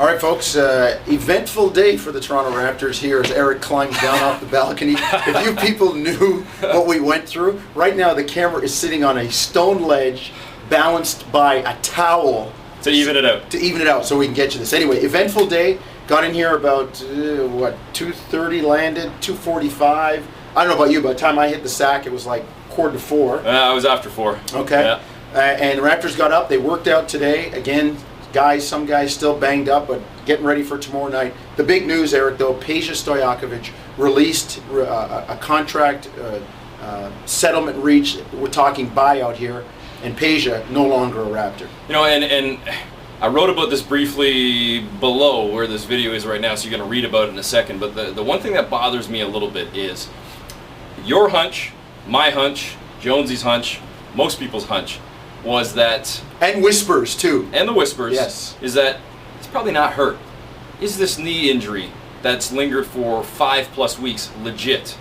All right, folks, eventful day for the Toronto Raptors here as Eric climbs down off the balcony. If you people knew what we went through, right now the camera is sitting on a stone ledge balanced by a towel. To even it out. To even it out so we can get you this. Anyway, eventful day. Got in here about, 2:30, landed, 2:45. I don't know about you, by the time I hit the sack, it was like 3:45. I was after 4. Okay. Yeah. And the Raptors got up. They worked out today. Again, some guys still banged up, but getting ready for tomorrow night. The big news, Eric, though, Peja Stojakovic released a contract settlement reach. We're talking buyout here, and Peja no longer a Raptor. You know, and I wrote about this briefly below where this video is right now, so you're going to read about it in a second. But the one thing that bothers me a little bit is your hunch, my hunch, Jonesy's hunch, most people's hunch was that, and whispers too, and the whispers, yes, is that he's probably not hurt. Is this knee injury that's lingered for 5+ weeks legit?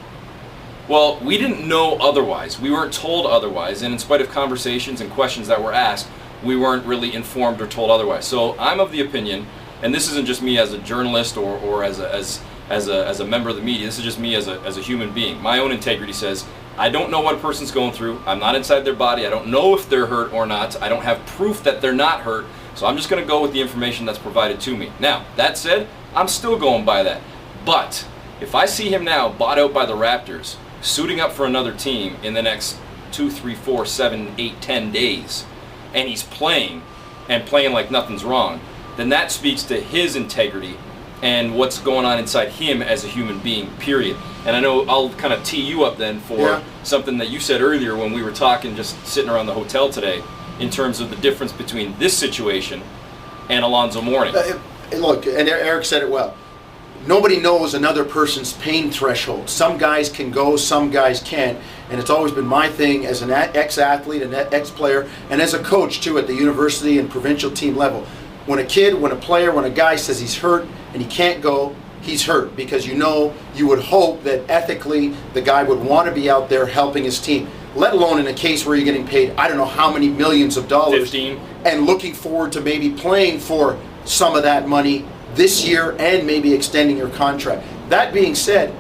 Well, we didn't know otherwise. We weren't told otherwise, and in spite of conversations and questions that were asked, we weren't really informed or told otherwise. So I'm of the opinion, and this isn't just me as a journalist or as a member of the media. This is just me as a human being. My own integrity says, I don't know what a person's going through. I'm not inside their body. I don't know if they're hurt or not. I don't have proof that they're not hurt. So I'm just going to go with the information that's provided to me. Now, that said, I'm still going by that. But if I see him now bought out by the Raptors, suiting up for another team in the next 2, 3, 4, 7, 8, 10 days, and he's playing like nothing's wrong, then that speaks to his integrity and what's going on inside him as a human being, period. And I know I'll kind of tee you up then for something that you said earlier when we were talking, just sitting around the hotel today, in terms of the difference between this situation and Alonzo Mourning. Look, and Eric said it well. Nobody knows another person's pain threshold. Some guys can go, some guys can't. And it's always been my thing as an ex-athlete, an ex-player, and as a coach too at the university and provincial team level. When a kid, when a player, when a guy says he's hurt and he can't go, he's hurt, because you would hope that ethically the guy would want to be out there helping his team, let alone in a case where you're getting paid I don't know how many millions of dollars 15, and looking forward to maybe playing for some of that money this year and maybe extending your contract. That being said,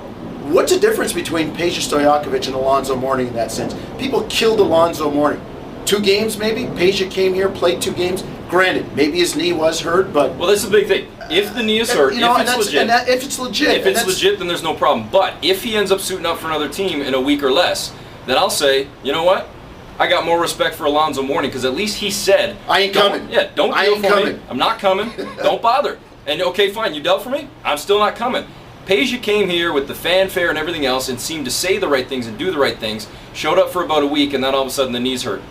what's the difference between Peja Stojakovic and Alonzo Mourning in that sense? People killed Alonzo Mourning. 2 games maybe? Peja came here, played 2 games. Granted, maybe his knee was hurt, but... Well, that's the big thing. If the knee is hurt, if it's legit, then there's no problem. But if he ends up suiting up for another team in a week or less, then I'll say, you know what? I got more respect for Alonzo Mourning, because at least he said... I ain't coming. Yeah, don't deal for me. I'm not coming. Don't bother. And okay, fine, you dealt for me? I'm still not coming. Peja came here with the fanfare and everything else and seemed to say the right things and do the right things, showed up for about a week, and then all of a sudden the knee's hurt.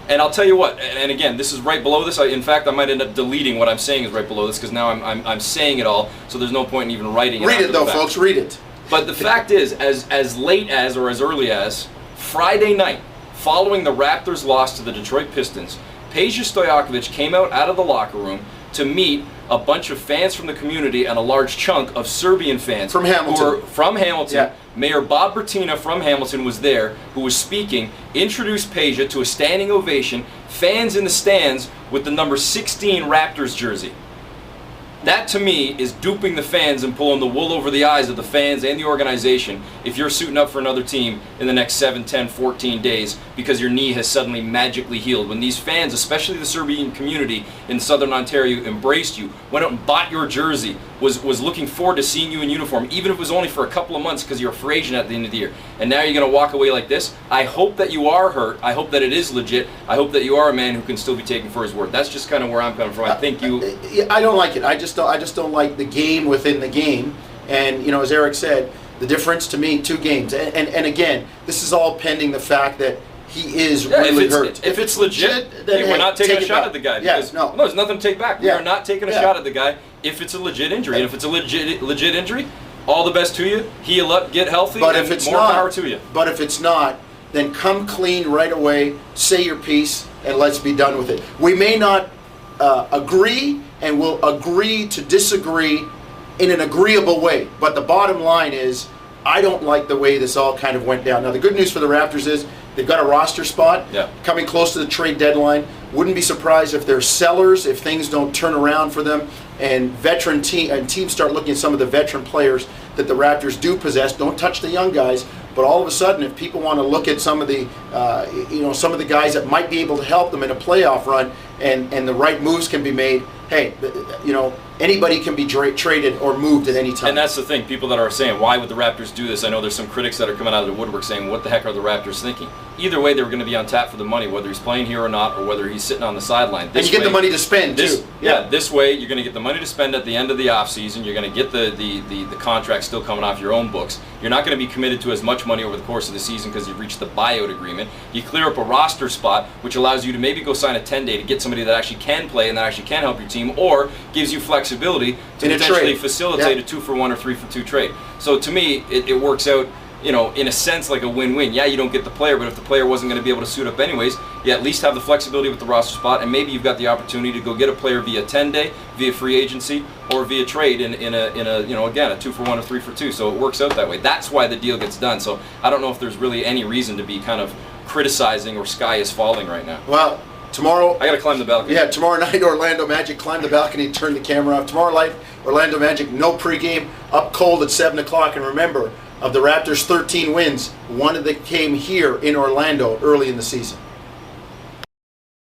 And I'll tell you what, and again, this is right below this. In fact, I might end up deleting what I'm saying is right below this, because now I'm saying it all, so there's no point in even writing it. Read it though, folks, read it. But the fact is, as late as or as early as Friday night, following the Raptors' loss to the Detroit Pistons, Peja Stojakovic came out of the locker room to meet a bunch of fans from the community and a large chunk of Serbian fans from Hamilton. Who were from Hamilton. Yeah. Mayor Bob Bertina from Hamilton was there, who was speaking, introduced Peja to a standing ovation, fans in the stands with the number 16 Raptors jersey. That to me is duping the fans and pulling the wool over the eyes of the fans and the organization if you're suiting up for another team in the next 7, 10, 14 days because your knee has suddenly magically healed. When these fans, especially the Serbian community in Southern Ontario, embraced you, went out and bought your jersey, was looking forward to seeing you in uniform, even if it was only for a couple of months because you're a free agent at the end of the year, and now you're going to walk away like this. I hope that you are hurt. I hope that it is legit. I hope that you are a man who can still be taken for his word. That's just kind of where I'm coming from. I think you... I don't like it. I just don't like the game within the game. And, you know, as Eric said, the difference to me, 2 games. And again, this is all pending the fact that he is really hurt. If it's legit, then we're not taking a shot at the guy. Yes, no, there's nothing to take back. We are not taking a shot at the guy if it's a legit injury. And if it's a legit injury, all the best to you. Heal up, get healthy, but if it's more power to you. But if it's not, then come clean right away, say your piece, and let's be done with it. We may not agree, and we'll agree to disagree in an agreeable way. But the bottom line is, I don't like the way this all kind of went down. Now, the good news for the Raptors is they've got a roster spot coming close to the trade deadline. Wouldn't be surprised if they're sellers, if things don't turn around for them, and teams start looking at some of the veteran players that the Raptors do possess. Don't touch the young guys, but all of a sudden, if people want to look at some of the some of the guys that might be able to help them in a playoff run, and the right moves can be made, hey, anybody can be traded or moved at any time. And that's the thing. People that are saying, why would the Raptors do this? I know there's some critics that are coming out of the woodwork saying, what the heck are the Raptors thinking? Either way, they were going to be on tap for the money, whether he's playing here or not, or whether he's sitting on the sideline. And you get the money to spend, too. Yeah, this way, you're going to get the money to spend at the end of the offseason. You're going to get the contract still coming off your own books. You're not going to be committed to as much money over the course of the season because you've reached the buyout agreement. You clear up a roster spot, which allows you to maybe go sign a 10-day to get somebody that actually can play and that actually can help your team, or gives you flexibility to potentially facilitate a 2-for-1 or 3-for-2 trade. So to me, it works out, in a sense, like a win-win. Yeah, you don't get the player, but if the player wasn't going to be able to suit up anyways, you at least have the flexibility with the roster spot, and maybe you've got the opportunity to go get a player via 10-day, via free agency, or via trade in a again, a 2-for-1 or 3-for-2. So it works out that way. That's why the deal gets done. So I don't know if there's really any reason to be kind of criticizing or sky is falling right now. Well, tomorrow, I got to climb the balcony. Yeah, tomorrow night, Orlando Magic, climb the balcony and turn the camera off. Tomorrow night, Orlando Magic, no pregame, up cold at 7 o'clock. And remember, of the Raptors' 13 wins, one of them came here in Orlando early in the season.